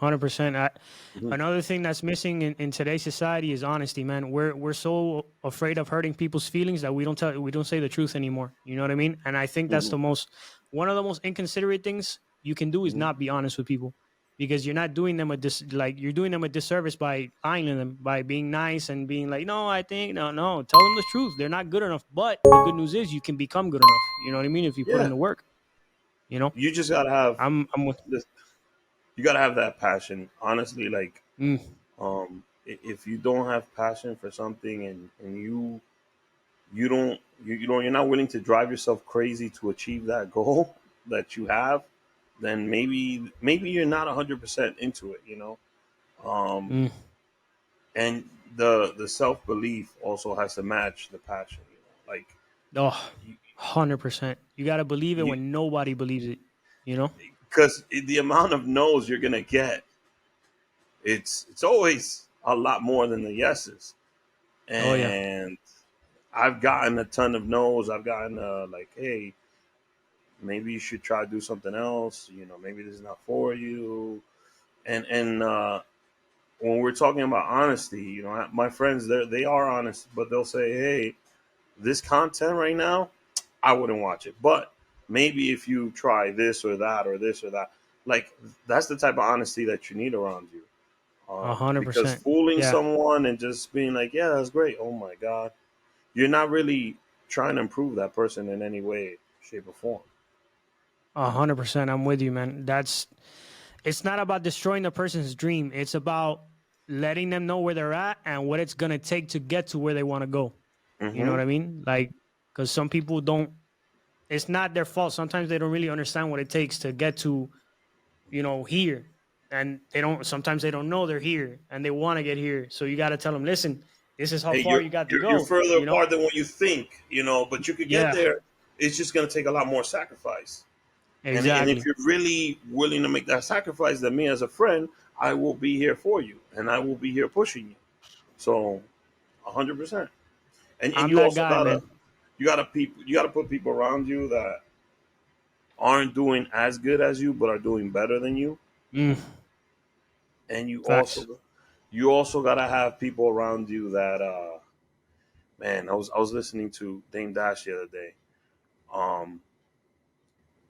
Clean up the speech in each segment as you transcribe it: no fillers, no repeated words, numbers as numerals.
100%. Mhm. Another thing that's missing in today's society is honesty, man. We're so afraid of hurting people's feelings that we don't say the truth anymore. You know what I mean? And I think that's Mhm. the most one of the most inconsiderate things you can do is Mhm. not be honest with people, because you're not doing them a you're doing them a disservice by lying to them, by being nice and being like, no, I think no, tell them the truth. They're not good enough. But the good news is you can become good enough. You know what I mean? If you put in Yeah, the work. You know, you just gotta have I'm with. this. You gotta have that passion. Honestly, like Mm, if you don't have passion for something and you don't you're not willing to drive yourself crazy to achieve that goal that you have, then maybe you're not 100% into it. Um, mm. and the self belief also has to match the passion. Like Oh, you, 100%. You got to believe it you when nobody believes it, you know? because the amount of no's you're gonna get, it's always a lot more than the yeses. Oh, yeah. And I've gotten a ton of no's. I've gotten like, hey, maybe you should try to do something else. Maybe this is not for you. And when we're talking about honesty, my friends, they are honest, but they'll say, hey, this content right now, I wouldn't watch it. But maybe if you try this or that or this or that, like that's the type of honesty that you need around you. Because 100%. fooling Yeah. someone and just being like, yeah, that's great. Oh my God. You're not really trying to improve that person in any way, shape, or form. 100%. I'm with you, man. It's not about destroying the person's dream. It's about letting them know where they're at and what it's going to take to get to where they want to go. You know Mm-hmm. what I mean? Like, because some people don't, it's not their fault. Sometimes they don't really understand what it takes to get to, here. And sometimes they don't know they're here and they want to get here. So you got to tell them, listen, this is how Hey, far you're, you got to you're you're go, further apart than what you think, but you could get Yeah, there. It's just going to take a lot more sacrifice. And if exactly. you're really willing to make that sacrifice, then me as a friend, I will be here for you, and I will be here pushing you. So, 100%. And I'm you that also guy, man. gotta put people around you that aren't doing as good as you, but are doing better than you. Mm, And facts. you also gotta have people around you that man, I was listening to Dame Dash the other day. Um,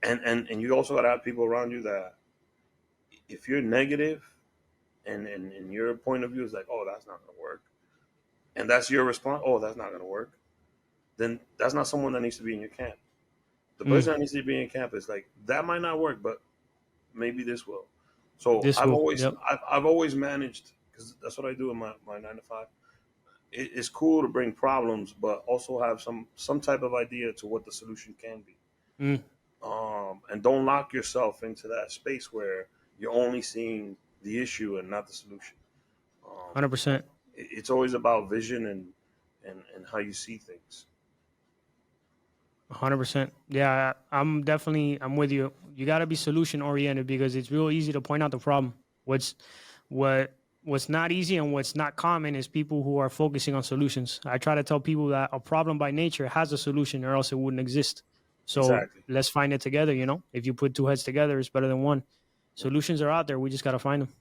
and you also gotta have people around you that if you're negative and your point of view is like, oh, that's not gonna work, and that's your response, oh, that's not gonna work, then that's not someone that needs to be in your camp. The Mm, person that needs to be in camp is like, that might not work, but maybe this will. So this will. Yep. I've always managed, because that's what I do in my 9 to 5. It's cool to bring problems, but also have some type of idea to what the solution can be. Mm, And don't lock yourself into that space where you're only seeing the issue and not the solution. Um, 100%. it's always about vision and how you see things. 100%. Yeah, I'm with you. You got to be solution oriented because it's real easy to point out the problem. What's not easy and what's not common is people who are focusing on solutions. I try to tell people that a problem by nature has a solution or else it wouldn't exist. So Exactly. let's find it together, If you put two heads together, it's better than one. Solutions are out there. We just got to find them,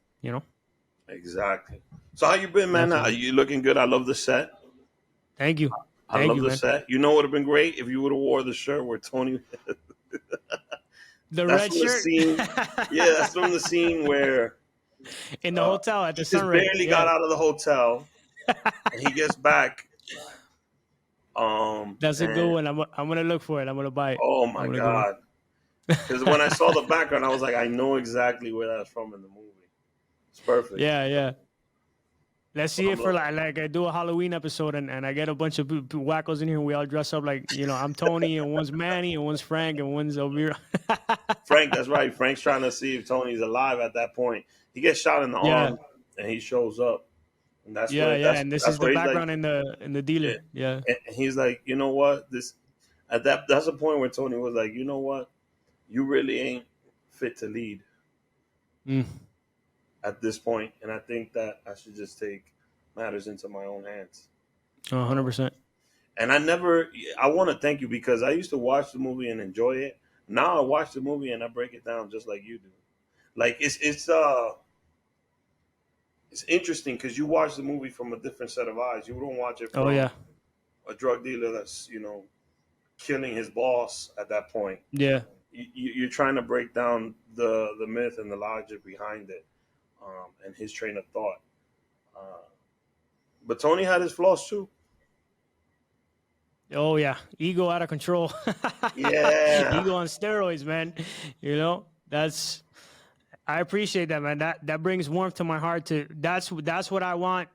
Exactly. So how you been, man? Are Definitely. you looking good? I love the set. Thank you. I Thank love you, the man. set. You know, it would have been great if you would have wore the shirt where Tony. The That's red from the shirt scene. Yeah, that's from the scene where in the hotel at he the just Sunray. barely got Yeah. out of the hotel and he gets back. That's a good And one. I'm gonna look for it. I'm gonna buy it. oh I'm my gonna go. god, because when I saw the background, I was like, I know exactly where that's from in the movie. It's perfect. Yeah, yeah. Let's So see I'm it for like, like I do a Halloween episode and I get a bunch of wackos in here and we all dress up like I'm Tony and one's Manny and one's Frank and one's Elvira. Frank, that's right. Frank's trying to see if Tony's alive at that point. He gets shot in the Yeah, arm and he shows up. And that's yeah, where yeah. And this is that's the where he's like, background in the dealer. yeah. Yeah. And he's like, you know what? This at that's the point where Tony was like, you know what? You really ain't fit to lead Mm. at this point, and I think that I should just take matters into my own hands. Uh, 100%. and I want to thank you because I used to watch the movie and enjoy it. Now I watch the movie and I break it down just like you do. Like it's it's interesting because you watch the movie from a different set of eyes. You don't watch it Oh from yeah, a drug dealer that's killing his boss at that point. yeah. You're trying to break down the myth and the logic behind it, and his train of thought. Uh, but Tony had his flaws too. Oh yeah, ego out of control. Yeah. Ego on steroids, man. That's I appreciate that, man. That brings warmth to my heart. That's what I want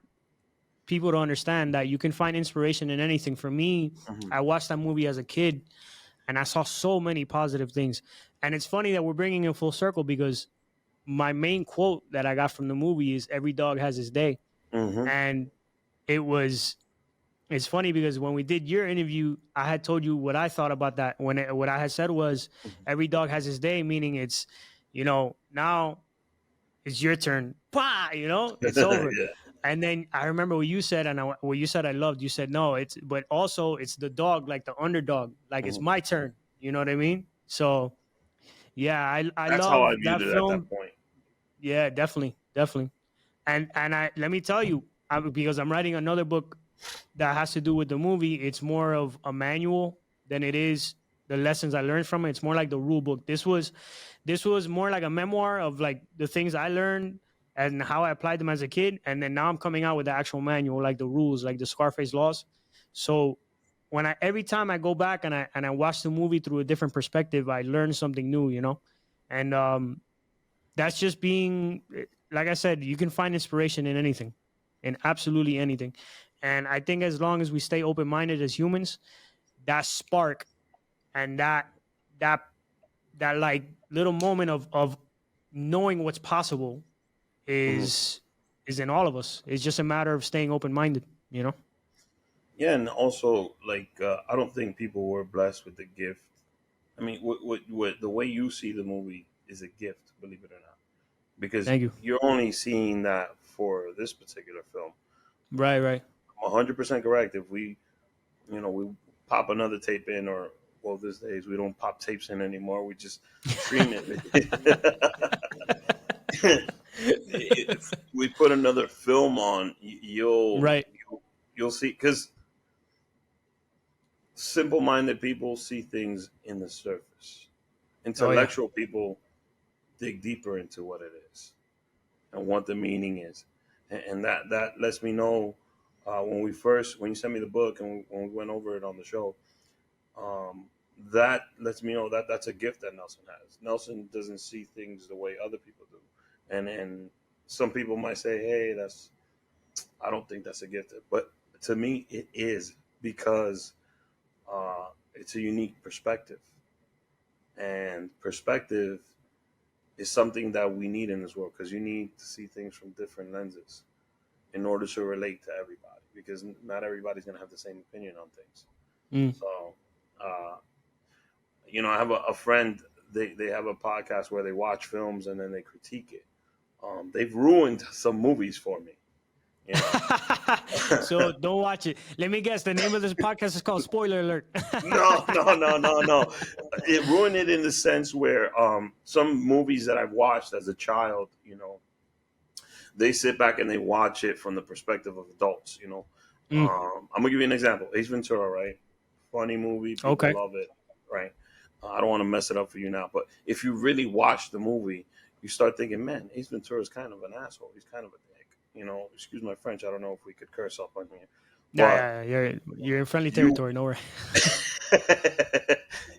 people to understand, that you can find inspiration in anything. For me, Mhm. I watched that movie as a kid, and I saw so many positive things. And it's funny that we're bringing it full circle because my main quote that I got from the movie is "Every dog has his day," Mhm. and it was it's funny because when we did your interview, I had told you what I thought about that. What I had said was, Mhm. every dog has his day, meaning it's, now it's your turn. Bah, it's over. Yeah. And then I remember what you said, and what you said I loved. You said no, but also it's the dog, like the underdog, like it's Mhm. my turn. You know what I mean? So yeah, I That's how I love that viewed it at that film. point. Yeah, definitely, definitely. And I let me tell you, because I'm writing another book that has to do with the movie. It's more of a manual than it is the lessons I learned from it. It's more like the rule book. This was more like a memoir of like the things I learned and how I applied them as a kid. And then now I'm coming out with the actual manual, like the rules, like the Scarface laws. So every time I go back and I watch the movie through a different perspective, I learn something new. And that's just being, like I said, you can find inspiration in anything, in absolutely anything. And I think as long as we stay open minded as humans, that spark and that that like little moment of knowing what's possible Mhm. is in all of us. It's just a matter of staying open minded. Yeah, and also like I don't think people were blessed with the gift. I mean, what the way you see the movie is a gift, believe it or not, because Thank you. you're only seeing that for this particular film. Right, right. I'm 100% correct. If we pop another tape in, or well, these days we don't pop tapes in anymore. We just stream it. If we put another film on, Right. you'll see, because simple-minded people see things in the surface. Oh yeah. Intellectual people dig deeper into what it is and what the meaning is, and that lets me know, when you sent me the book and when we went over it on the show, um, that lets me know that that's a gift that Nelson has. Nelson doesn't see things the way other people do, and some people might say, "Hey, that's I don't think that's a gift," but to me, it is, because it's a unique perspective, and perspective is something that we need in this world, because you need to see things from different lenses in order to relate to everybody, because not everybody's going to have the same opinion on things. Mm. So, uh, I have a friend. They have a podcast where they watch films and then they critique it. They've ruined some movies for me. You know, So don't watch it. Let me guess. The name of this podcast is called Spoiler Alert. no, no, no, no, no. It ruined it in the sense where some movies that I've watched as a child, they sit back and they watch it from the perspective of adults. Mm, I'm gonna give you an example. Ace Ventura, right? Funny movie, people okay. love it, right? I don't want to mess it up for you now, but if you really watch the movie, you start thinking, man, Ace Ventura is kind of an asshole. He's kind of a dick. Excuse my French. I don't know if we could curse up on here, Yeah, but yeah, yeah. You're in friendly you territory. No worry.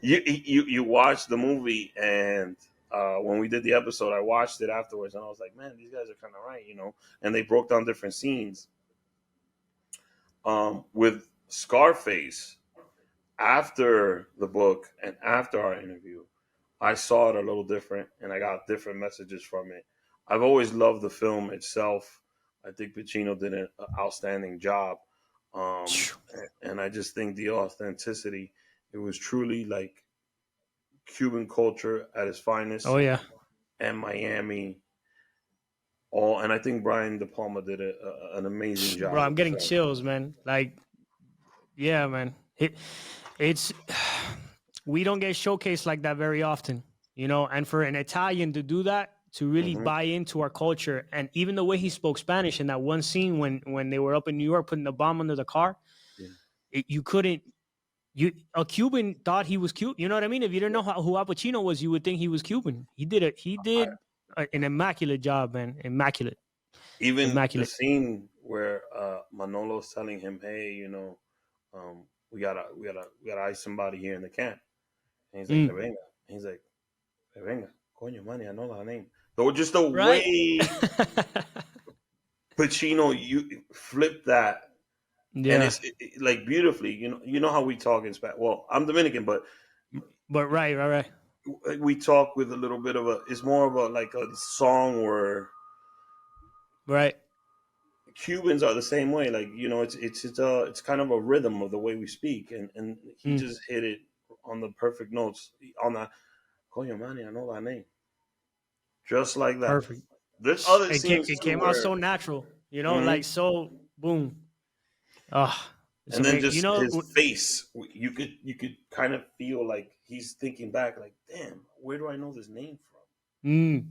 you watch the movie, and when we did the episode, I watched it afterwards, and I was like, man, these guys are kind of right. And they broke down different scenes. With Scarface, after the book and after our interview, I saw it a little different, and I got different messages from it. I've always loved the film itself. I think Pacino did an outstanding job, and I just think the authenticity. It was truly like Cuban culture at its Oh finest, yeah, and Miami. All, and I think Brian De Palma did an amazing bro. job I'm with the getting film. chills, man. Like, yeah, man. It's we don't get showcased like that very often. And for an Italian to do that, to really Hmm. buy into our culture. And even the way he spoke Spanish in that one scene when they were up in New York putting the bomb under the car, Yeah. you couldn't. You a Cuban thought he was cute. You know what I mean? If you didn't know who Al Pacino was, you would think he was Cuban. He I, did an immaculate job, man. Immaculate, even the immaculate. scene where Manolo's telling him, "Hey, we gotta ice somebody here in the camp," and he's like, Mm. "Revenga," and he's like, "Revenga, coño, man, I know that name." So just the Right? way Pacino you flip that, and Yeah. like beautifully. You know how we talk in Spanish. Well, I'm Dominican, but But right. we talk with a little bit of a. It's more of a like a song where Right. Cubans are the same way. Like it's kind of a rhythm of the way we speak, and he Mm. just hit it on the perfect notes on that. Coño, man, I know that name, just like that. Perfect. There's other It scenes too came out where, so natural, you know, mhm. like so boom. Oh, it's And then amazing. You just know, his face, you could kind of feel like he's thinking back, like, damn, where do I know this name from? mm,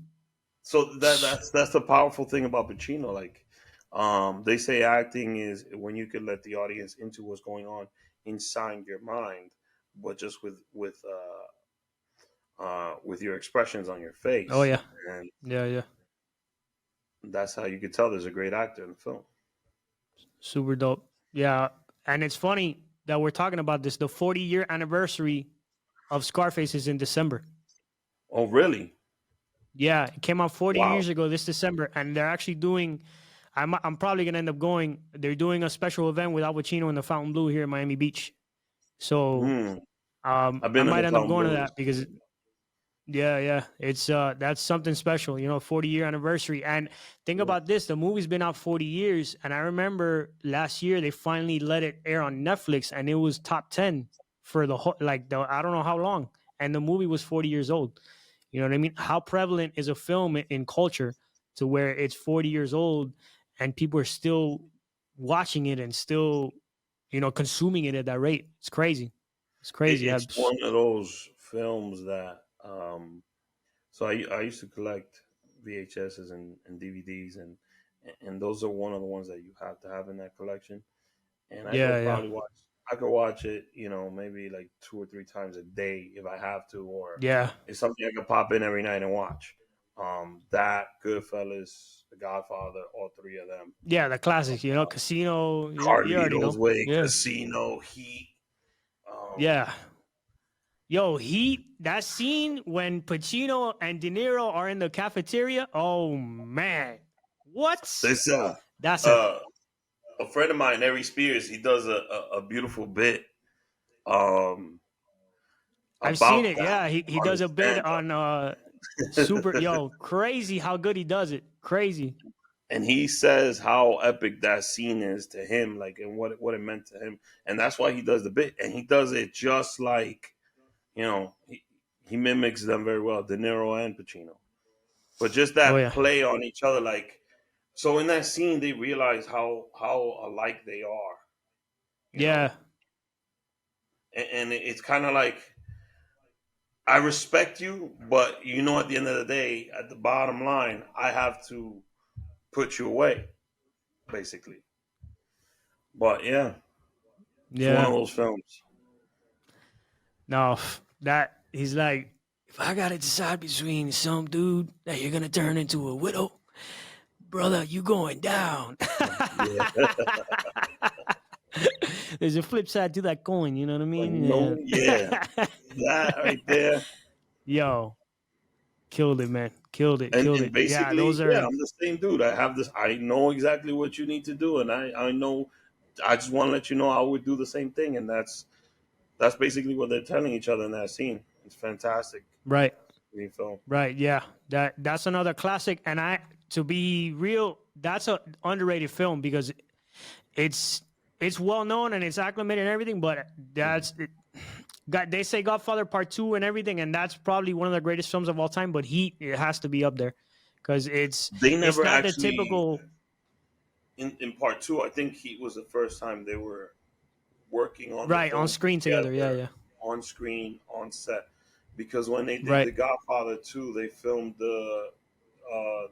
So that's the powerful thing about Pacino. Like, they say acting is when you can let the audience into what's going on inside your mind, but just with your expressions on your oh face, yeah, and yeah. that's how you could tell there's a great actor in the film. Super dope. Yeah, and it's funny that we're talking about this. The 40-year anniversary of Scarface is in December. Oh, really? Yeah, it came out 40 Wow. years ago this December, and they're actually doing. I'm probably gonna end up going. They're doing a special event with Al Pacino in the Fountain Blue here in Miami Beach. So Hmm. I've I been in might the end up Fountain going to Blues. that because yeah. It's that's something special, 40-year anniversary. And think Yeah. about this, the movie's been out 40 years. And I remember last year they finally let it air on Netflix and it was top 10 for the whole I don't know how long. And the movie was 40 years old. You know what I mean? How prevalent is a film in culture to where it's 40 years old and people are still watching it and still, consuming it at that rate? It's crazy. It's crazy. It's one of those films that so I used to collect VHSs and DVDs, and those are one of the ones that you have to have in that collection. And Yeah. I could watch it, maybe like 2 or 3 times a day if I have to, or Yeah. it's something I could pop in every night and watch. That Goodfellas, The Godfather, all three of them. Yeah, the classics, Casino, you already Carlito's know. Way, Yeah. Casino, Heat. Um, Yeah. Yo, that scene when Pacino and De Niro are in the cafeteria. Oh man. What? this That's a uh, a friend of mine, Harry Spears, he does a beautiful bit um, I've seen about it. that Yeah, he on does his a bit stand on super crazy how good he does it. Crazy. and he says how epic that scene is to him, like, and what it meant to him, and that's why he does the bit, and he does it just like he mimics them very well, De Niro and Pacino, but just Oh that yeah. play on each other, like, so in that scene they realize how alike they are, you know, Yeah. and it's kind of like I respect you, but at the end of the day, at the bottom line, I have to put you away, basically. But yeah, it's one Yeah. of those films. No, that he's like, if I gotta decide between some dude that you're gonna turn into a widow, brother, you going down. Yeah, There's a flip side to that coin, you know what I I mean? know. Yeah, Yeah. that right there, Yo, killed it, man. Killed it, and killed and it. Yeah, those basically, yeah, are I'm the same dude. I have this. I know exactly what you need to do, and I know. I just want to let you know I would do the same thing, and that's basically what they're telling each other in that scene. It's fantastic. right. Film. Right, yeah. That's another classic. And to be real, that's a underrated film because it's it's well known and it's acclimated and everything, but Mhm. that's it, they say Godfather Part Two and everything, and that's probably one of the greatest films of all time. But Heat, it has to be up there because They it's never not the actually typical. in part two. I think Heat was the first time they were working on the Right, on film screen together. Yeah, together, yeah. on screen, on set. Because when they did Right. The Godfather 2, they filmed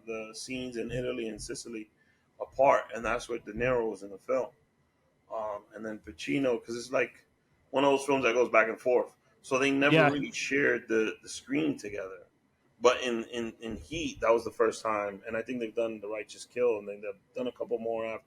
the scenes in Italy and Sicily apart, and that's where De Niro was in the film. And then Pacino, because it's like one of those films that goes back and forth. So they never Yeah. really shared the screen together. But in Heat, that was the first time, and I think they've done The Righteous Kill, and then they've done a couple more after